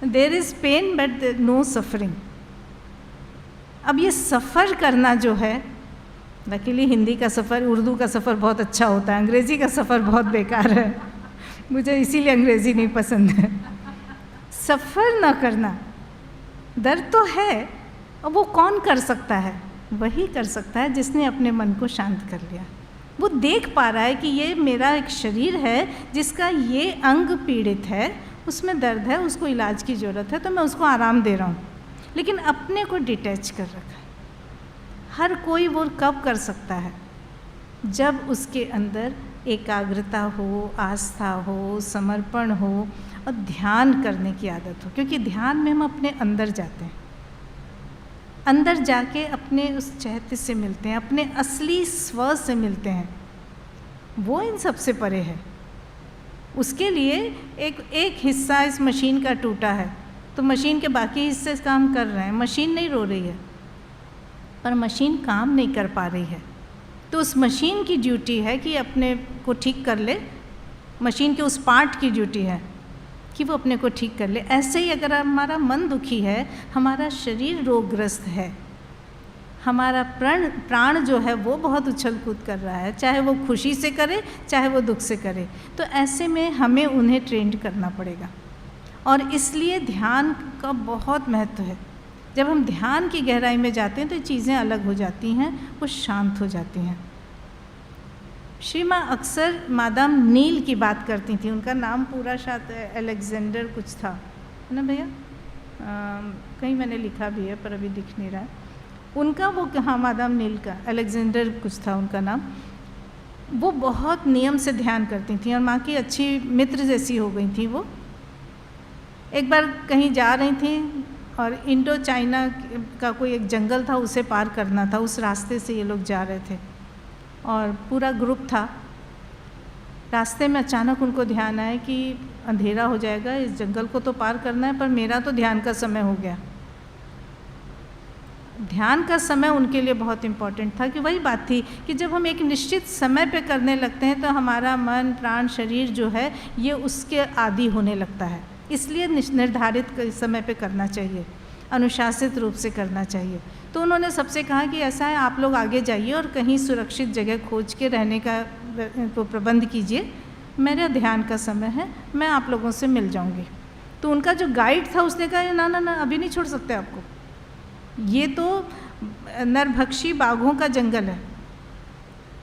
there is pain but no suffering. अब ये सफ़र करना जो है, लकीली हिंदी का सफ़र, उर्दू का सफ़र बहुत अच्छा होता है, अंग्रेज़ी का सफ़र बहुत बेकार है, मुझे इसीलिए अंग्रेज़ी नहीं पसंद है। सफ़र ना करना, दर्द तो है, और वो कौन कर सकता है, वही कर सकता है जिसने अपने मन को शांत कर लिया। वो देख पा रहा है कि ये मेरा एक शरीर है जिसका ये अंग पीड़ित है, उसमें दर्द है, उसको इलाज की ज़रूरत है, तो मैं उसको आराम दे रहा हूँ, लेकिन अपने को डिटैच कर रखा है। हर कोई वो कब कर सकता है, जब उसके अंदर एकाग्रता हो, आस्था हो, समर्पण हो और ध्यान करने की आदत हो। क्योंकि ध्यान में हम अपने अंदर जाते हैं, अंदर जाके अपने उस चैत्य से मिलते हैं, अपने असली स्व से मिलते हैं। वो इन सबसे परे है। उसके लिए एक हिस्सा इस मशीन का टूटा है तो मशीन के बाकी हिस्से काम कर रहे हैं, मशीन नहीं रो रही है, पर मशीन काम नहीं कर पा रही है, तो उस मशीन की ड्यूटी है कि अपने को ठीक कर ले। मशीन के उस पार्ट की ड्यूटी है कि वो अपने को ठीक कर ले। ऐसे ही अगर हमारा मन दुखी है, हमारा शरीर रोगग्रस्त है, हमारा प्राण जो है वो बहुत उछल कूद कर रहा है, चाहे वो खुशी से करे चाहे वो दुख से करे, तो ऐसे में हमें उन्हें ट्रेन करना पड़ेगा। और इसलिए ध्यान का बहुत महत्व है। जब हम ध्यान की गहराई में जाते हैं तो चीज़ें अलग हो जाती हैं, वो शांत हो जाती हैं। श्री माँ अक्सर मादाम नील की बात करती थी, उनका नाम पूरा शायद अलेक्जेंडर कुछ था, है ना भैया, कहीं मैंने लिखा भी है पर अभी दिख नहीं रहा है उनका। वो हाँ मादाम नील का अलेक्जेंडर कुछ था उनका नाम। वो बहुत नियम से ध्यान करती थी और माँ की अच्छी मित्र जैसी हो गई थी। वो एक बार कहीं जा रही थी और इंडो चाइना का कोई एक जंगल था, उसे पार करना था, उस रास्ते से ये लोग जा रहे थे और पूरा ग्रुप था। रास्ते में अचानक उनको ध्यान आया कि अंधेरा हो जाएगा, इस जंगल को तो पार करना है, पर मेरा तो ध्यान का समय हो गया। ध्यान का समय उनके लिए बहुत इम्पॉर्टेंट था कि वही बात थी कि जब हम एक निश्चित समय पे करने लगते हैं तो हमारा मन, प्राण, शरीर जो है ये उसके आदी होने लगता है। इसलिए निर्धारित समय पे करना चाहिए, अनुशासित रूप से करना चाहिए। तो उन्होंने सबसे कहा कि ऐसा है, आप लोग आगे जाइए और कहीं सुरक्षित जगह खोज के रहने का प्रबंध कीजिए, मेरा ध्यान का समय है, मैं आप लोगों से मिल जाऊंगी। तो उनका जो गाइड था उसने कहा ना ना ना, अभी नहीं छोड़ सकते आपको, ये तो नरभक्षी बाघों का जंगल है।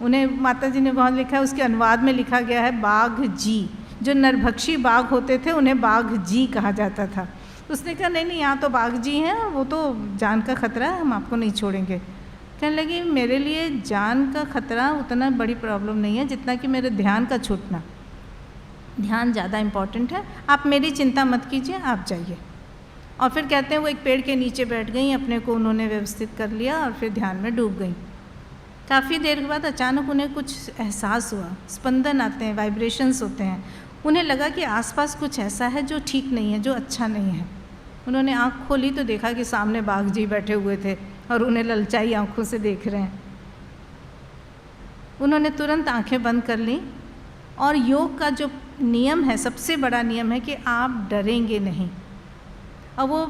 उन्हें माता जी ने बहुत लिखा है, उसके अनुवाद में लिखा गया है बाघ जी। जो नरभक्षी बाघ होते थे उन्हें बाघ जी कहा जाता था। उसने कहा नहीं नहीं, यहाँ तो बाघ जी हैं और वो तो जान का खतरा है, हम आपको नहीं छोड़ेंगे। कहने लगी मेरे लिए जान का खतरा उतना बड़ी प्रॉब्लम नहीं है जितना कि मेरे ध्यान का छूटना, ध्यान ज़्यादा इम्पॉर्टेंट है, आप मेरी चिंता मत कीजिए, आप जाइए। और फिर कहते हैं वो एक पेड़ के नीचे बैठ गई, अपने को उन्होंने व्यवस्थित कर लिया और फिर ध्यान में डूब गई। काफ़ी देर के बाद अचानक उन्हें कुछ एहसास हुआ, स्पंदन आते हैं, वाइब्रेशंस होते हैं। उन्हें लगा कि आसपास कुछ ऐसा है जो ठीक नहीं है, जो अच्छा नहीं है। उन्होंने आँख खोली तो देखा कि सामने बाघ जी बैठे हुए थे और उन्हें ललचाई आँखों से देख रहे हैं। उन्होंने तुरंत आँखें बंद कर लीं। और योग का जो नियम है, सबसे बड़ा नियम है कि आप डरेंगे नहीं। और वो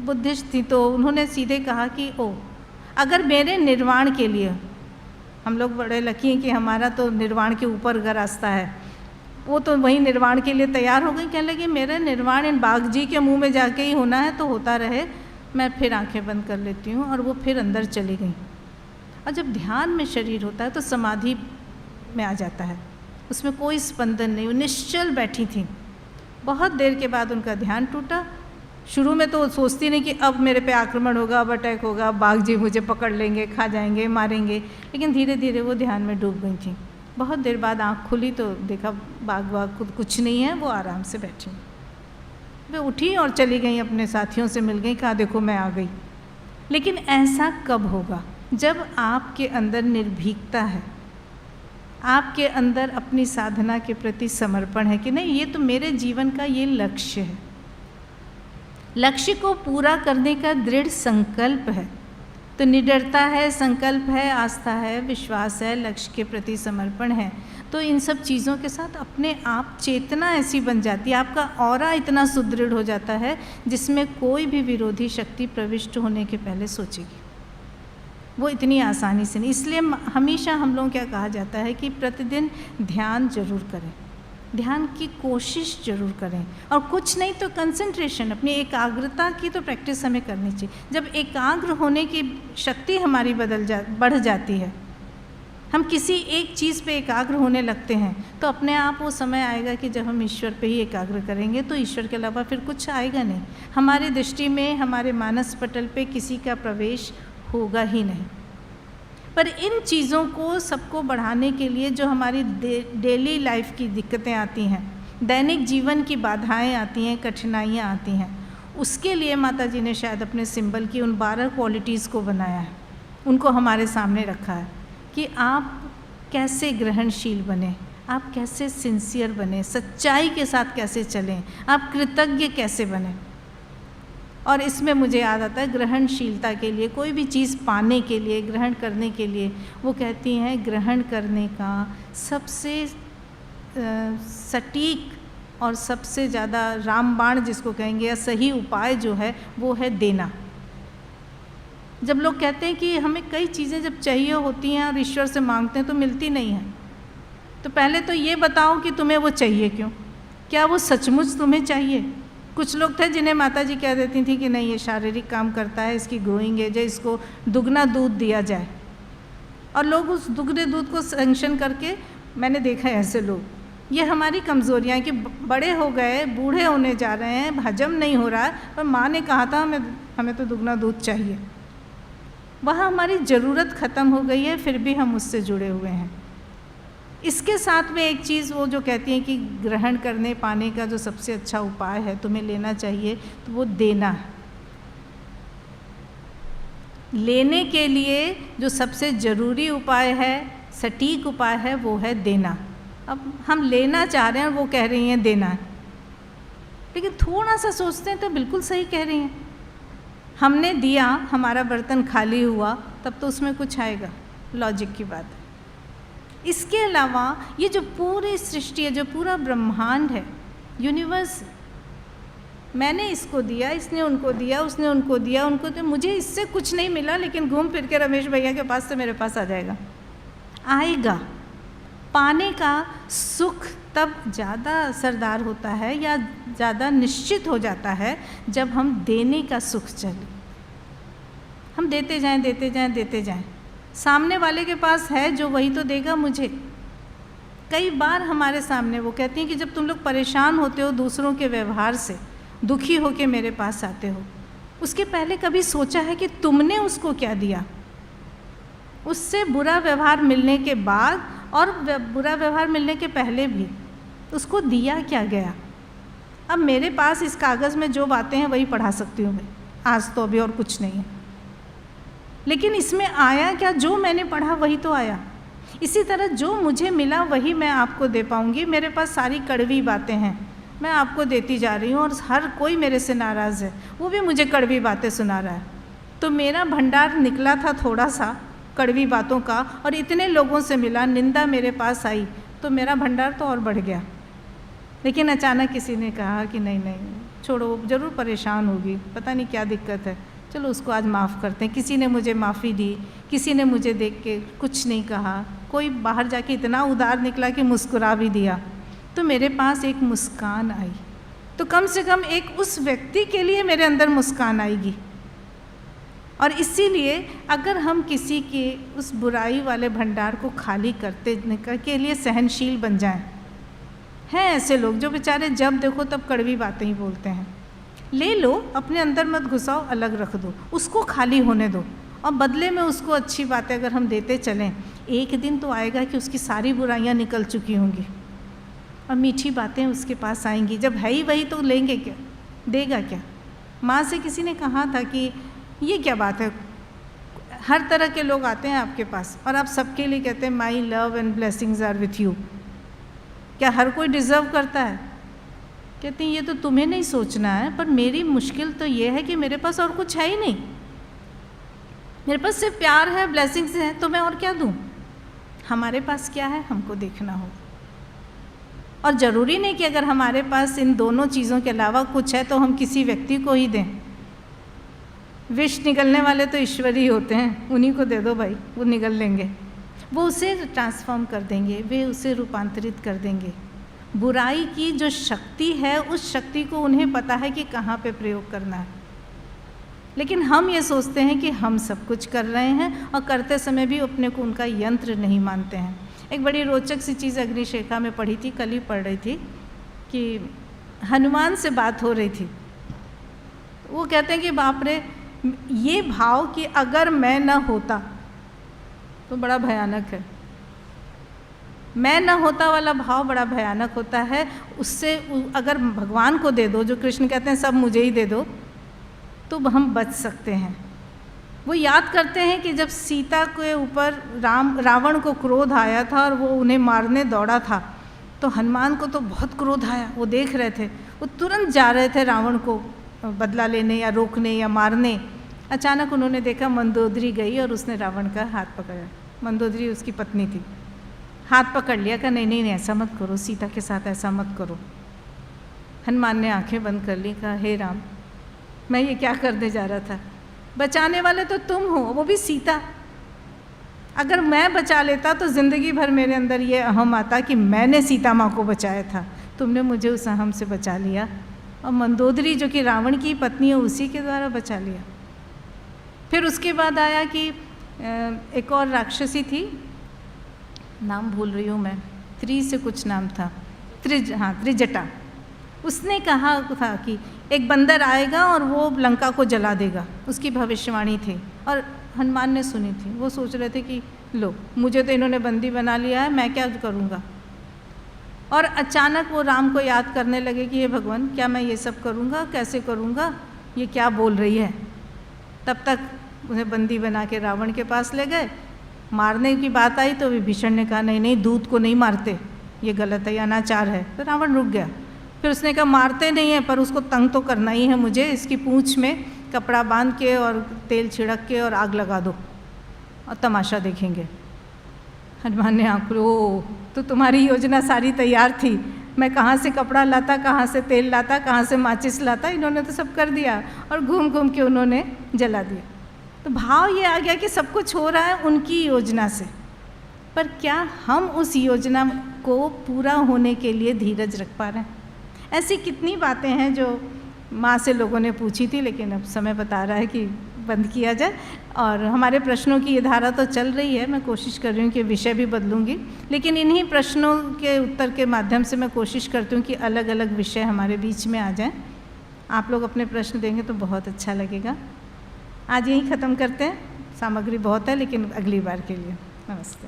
बुद्धिस्ट थी तो उन्होंने सीधे कहा कि ओ, अगर मेरे निर्वाण के लिए, हम लोग बड़े लकी हैं कि हमारा तो निर्वाण के ऊपर का रास्ता है, वो तो वहीं निर्वाण के लिए तैयार हो गई। कहने लगी मेरा निर्वाण इन बाघ जी के मुंह में जाके ही होना है तो होता रहे, मैं फिर आंखें बंद कर लेती हूँ। और वो फिर अंदर चली गई। और जब ध्यान में शरीर होता है तो समाधि में आ जाता है, उसमें कोई स्पंदन नहीं, वो निश्चल बैठी थी। बहुत देर के बाद उनका ध्यान टूटा। शुरू में तो सोचती नहीं कि अब मेरे पे आक्रमण होगा, अब अटैक होगा, बाघ जी मुझे पकड़ लेंगे, खा जाएंगे, मारेंगे, लेकिन धीरे धीरे वो ध्यान में डूब गई थी। बहुत देर बाद आँख खुली तो देखा बाघ कुछ नहीं है, वो आराम से बैठी। वे उठी और चली गई, अपने साथियों से मिल गई, कहा देखो मैं आ गई। लेकिन ऐसा कब होगा? जब आपके अंदर निर्भीकता है, आपके अंदर अपनी साधना के प्रति समर्पण है कि नहीं, ये तो मेरे जीवन का ये लक्ष्य है, लक्ष्य को पूरा करने का दृढ़ संकल्प है। तो निडरता है, संकल्प है, आस्था है, विश्वास है, लक्ष्य के प्रति समर्पण है। तो इन सब चीज़ों के साथ अपने आप चेतना ऐसी बन जाती है, आपका ऑरा इतना सुदृढ़ हो जाता है जिसमें कोई भी विरोधी शक्ति प्रविष्ट होने के पहले सोचेगी, वो इतनी आसानी से नहीं। इसलिए हमेशा हम लोगों क्या कहा जाता है कि प्रतिदिन ध्यान जरूर करें, ध्यान की कोशिश जरूर करें, और कुछ नहीं तो कंसंट्रेशन, अपनी एकाग्रता की तो प्रैक्टिस हमें करनी चाहिए। जब एकाग्र होने की शक्ति हमारी बढ़ जाती है, हम किसी एक चीज़ पे एकाग्र होने लगते हैं, तो अपने आप वो समय आएगा कि जब हम ईश्वर पे ही एकाग्र करेंगे तो ईश्वर के अलावा फिर कुछ आएगा नहीं। हमारी दृष्टि में, हमारे मानस पटल पे किसी का प्रवेश होगा ही नहीं। पर इन चीज़ों को सबको बढ़ाने के लिए जो हमारी डेली लाइफ की दिक्कतें आती हैं, दैनिक जीवन की बाधाएं आती हैं, कठिनाइयाँ आती हैं, उसके लिए माता जी ने शायद अपने सिंबल की उन 12 क्वालिटीज़ को बनाया है, उनको हमारे सामने रखा है कि आप कैसे ग्रहणशील बने, आप कैसे सिंसियर बने, सच्चाई के साथ कैसे चलें, आप कृतज्ञ कैसे बने। और इसमें मुझे याद आता है ग्रहणशीलता के लिए, कोई भी चीज़ पाने के लिए, ग्रहण करने के लिए, वो कहती हैं ग्रहण करने का सबसे सटीक और सबसे ज़्यादा रामबाण जिसको कहेंगे, या सही उपाय जो है वो है देना। जब लोग कहते हैं कि हमें कई चीज़ें जब चाहिए होती हैं और ईश्वर से मांगते हैं तो मिलती नहीं हैं, तो पहले तो ये बताओ कि तुम्हें वो चाहिए क्यों, क्या वो सचमुच तुम्हें चाहिए। कुछ लोग थे जिन्हें माता जी कह देती थी कि नहीं ये शारीरिक काम करता है, इसकी ग्रोइंग एज है, इसको दुगना दूध दिया जाए, और लोग उस दुगने दूध को सैंक्शन करके, मैंने देखा है ऐसे लोग। ये हमारी कमज़ोरियाँ हैं कि बड़े हो गए, बूढ़े होने जा रहे हैं, हजम नहीं हो रहा है, पर माँ ने कहा था हमें तो दुगना दूध चाहिए। वहाँ हमारी ज़रूरत ख़त्म हो गई है, फिर भी हम उससे जुड़े हुए हैं। इसके साथ में एक चीज़ वो जो कहती हैं कि ग्रहण करने पाने का जो सबसे अच्छा उपाय है, तुम्हें लेना चाहिए, तो वो देना है। लेने के लिए जो सबसे ज़रूरी उपाय है, सटीक उपाय है, वो है देना। अब हम लेना चाह रहे हैं, वो कह रही हैं देना है, लेकिन थोड़ा सा सोचते हैं तो बिल्कुल सही कह रही हैं। हमने दिया, हमारा बर्तन खाली हुआ, तब तो उसमें कुछ आएगा, लॉजिक की बात है। इसके अलावा ये जो पूरी सृष्टि है, जो पूरा ब्रह्मांड है, यूनिवर्स, मैंने इसको दिया, इसने उनको दिया, उसने उनको दिया, उनको तो मुझे इससे कुछ नहीं मिला, लेकिन घूम फिर के रमेश भैया के पास से मेरे पास आ जाएगा। आएगा। पाने का सुख तब ज़्यादा असरदार होता है या ज़्यादा निश्चित हो जाता है जब हम देने का सुख चले। हम देते जाएं, देते जाएं, देते जाएं। सामने वाले के पास है जो, वही तो देगा मुझे। कई बार हमारे सामने वो कहती हैं कि जब तुम लोग परेशान होते हो दूसरों के व्यवहार से, दुखी हो के मेरे पास आते हो, उसके पहले कभी सोचा है कि तुमने उसको क्या दिया? उससे बुरा व्यवहार मिलने के बाद और बुरा व्यवहार मिलने के पहले भी उसको दिया क्या गया? अब मेरे पास इस कागज़ में जो बातें हैं वही पढ़ा सकती हूँ मैं, आज तो अभी और कुछ नहीं है, लेकिन इसमें आया क्या? जो मैंने पढ़ा वही तो आया। इसी तरह जो मुझे मिला वही मैं आपको दे पाऊँगी। मेरे पास सारी कड़वी बातें हैं, मैं आपको देती जा रही हूँ, और हर कोई मेरे से नाराज़ है, वो भी मुझे कड़वी बातें सुना रहा है। तो मेरा भंडार निकला था थोड़ा सा कड़वी बातों का, और इतने लोगों से मिला, निंदा मेरे पास आई, तो मेरा भंडार तो और बढ़ गया। लेकिन अचानक किसी ने कहा कि नहीं नहीं छोड़ो, ज़रूर परेशान होगी, पता नहीं क्या दिक्कत है, चलो उसको आज माफ़ करते हैं। किसी ने मुझे माफ़ी दी, किसी ने मुझे देख के कुछ नहीं कहा, कोई बाहर जाके इतना उदार निकला कि मुस्कुरा भी दिया, तो मेरे पास एक मुस्कान आई। तो कम से कम एक उस व्यक्ति के लिए मेरे अंदर मुस्कान आएगी। और इसीलिए अगर हम किसी के उस बुराई वाले भंडार को खाली करते के लिए सहनशील बन जाएं, हैं ऐसे लोग जो बेचारे जब देखो तब कड़वी बातें ही बोलते हैं, ले लो, अपने अंदर मत घुसाओ, अलग रख दो, उसको खाली होने दो, और बदले में उसको अच्छी बातें अगर हम देते चलें, एक दिन तो आएगा कि उसकी सारी बुराइयां निकल चुकी होंगी और मीठी बातें उसके पास आएंगी। जब है ही वही तो लेंगे क्या, देगा क्या? माँ से किसी ने कहा था कि ये क्या बात है, हर तरह के लोग आते हैं आपके पास और आप सबके लिए कहते हैं my love and blessings are with you, क्या हर कोई डिज़र्व करता है? कहती हैं ये तो तुम्हें नहीं सोचना है, पर मेरी मुश्किल तो ये है कि मेरे पास और कुछ है ही नहीं, मेरे पास सिर्फ प्यार है, ब्लेसिंग्स है, तो मैं और क्या दूँ? हमारे पास क्या है हमको देखना हो। और ज़रूरी नहीं कि अगर हमारे पास इन दोनों चीज़ों के अलावा कुछ है तो हम किसी व्यक्ति को ही दें। विष निगलने वाले तो ईश्वर ही होते हैं, उन्हीं को दे दो भाई, वो निगल लेंगे, वो उसे ट्रांसफॉर्म कर देंगे, वे उसे रूपांतरित कर देंगे। बुराई की जो शक्ति है उस शक्ति को उन्हें पता है कि कहाँ पे प्रयोग करना है, लेकिन हम ये सोचते हैं कि हम सब कुछ कर रहे हैं और करते समय भी अपने को उनका यंत्र नहीं मानते हैं। एक बड़ी रोचक सी चीज़ अग्निशेखा में पढ़ी थी, कल ही पढ़ रही थी कि हनुमान से बात हो रही थी। वो कहते हैं कि बाप रे, ये भाव कि अगर मैं न होता तो बड़ा भयानक है, मैं न होता वाला भाव बड़ा भयानक होता है। उससे अगर भगवान को दे दो, जो कृष्ण कहते हैं सब मुझे ही दे दो, तो हम बच सकते हैं। वो याद करते हैं कि जब सीता के ऊपर रावण को क्रोध आया था और वो उन्हें मारने दौड़ा था, तो हनुमान को तो बहुत क्रोध आया, वो देख रहे थे, वो तुरंत जा रहे थे रावण को बदला लेने या रोकने या मारने। अचानक उन्होंने देखा मंदोदरी गई और उसने रावण का हाथ पकड़ा। मंदोदरी उसकी पत्नी थी, हाथ पकड़ लिया, कहा नहीं नहीं नहीं ऐसा मत करो, सीता के साथ ऐसा मत करो। हनुमान ने आंखें बंद कर ली, कहा हे राम, मैं ये क्या करने जा रहा था, बचाने वाले तो तुम हो, वो भी सीता। अगर मैं बचा लेता तो ज़िंदगी भर मेरे अंदर ये अहम आता कि मैंने सीता माँ को बचाया था, तुमने मुझे उस अहम से बचा लिया, और मंदोदरी जो कि रावण की पत्नी है उसी के द्वारा बचा लिया। फिर उसके बाद आया कि एक और राक्षसी थी, नाम भूल रही हूँ मैं, त्रि से कुछ नाम था, त्रिजटा। उसने कहा था कि एक बंदर आएगा और वो लंका को जला देगा, उसकी भविष्यवाणी थी और हनुमान ने सुनी थी। वो सोच रहे थे कि लो, मुझे तो इन्होंने बंदी बना लिया है, मैं क्या करूँगा। और अचानक वो राम को याद करने लगे कि हे भगवान, क्या मैं ये सब करूँगा, कैसे करूँगा, ये क्या बोल रही है। तब तक उन्हें बंदी बना के रावण के पास ले गए। मारने की बात आई तो विभीषण ने कहा नहीं नहीं, दूध को नहीं मारते, ये गलत है, ये अनाचार है। तो रावण रुक गया। फिर उसने कहा मारते नहीं है, पर उसको तंग तो करना ही है मुझे, इसकी पूँछ में कपड़ा बांध के और तेल छिड़क के और आग लगा दो और तमाशा देखेंगे। हनुमान ने आंख खोली, ओ तो तुम्हारी योजना सारी तैयार थी, मैं कहाँ से कपड़ा लाता, कहाँ से तेल लाता, कहाँ से माचिस लाता, इन्होंने तो सब कर दिया और घूम घूम के उन्होंने जला दिया। तो भाव ये आ गया कि सब कुछ हो रहा है उनकी योजना से, पर क्या हम उस योजना को पूरा होने के लिए धीरज रख पा रहे हैं? ऐसी कितनी बातें हैं जो माँ से लोगों ने पूछी थी, लेकिन अब समय बता रहा है कि बंद किया जाए। और हमारे प्रश्नों की ये धारा तो चल रही है, मैं कोशिश कर रही हूँ कि विषय भी बदलूँगी, लेकिन इन्हीं प्रश्नों के उत्तर के माध्यम से मैं कोशिश करती हूँ कि अलग अलग विषय हमारे बीच में आ जाएं। आप लोग अपने प्रश्न देंगे तो बहुत अच्छा लगेगा। आज यहीं ख़त्म करते हैं, सामग्री बहुत है लेकिन अगली बार के लिए नमस्ते।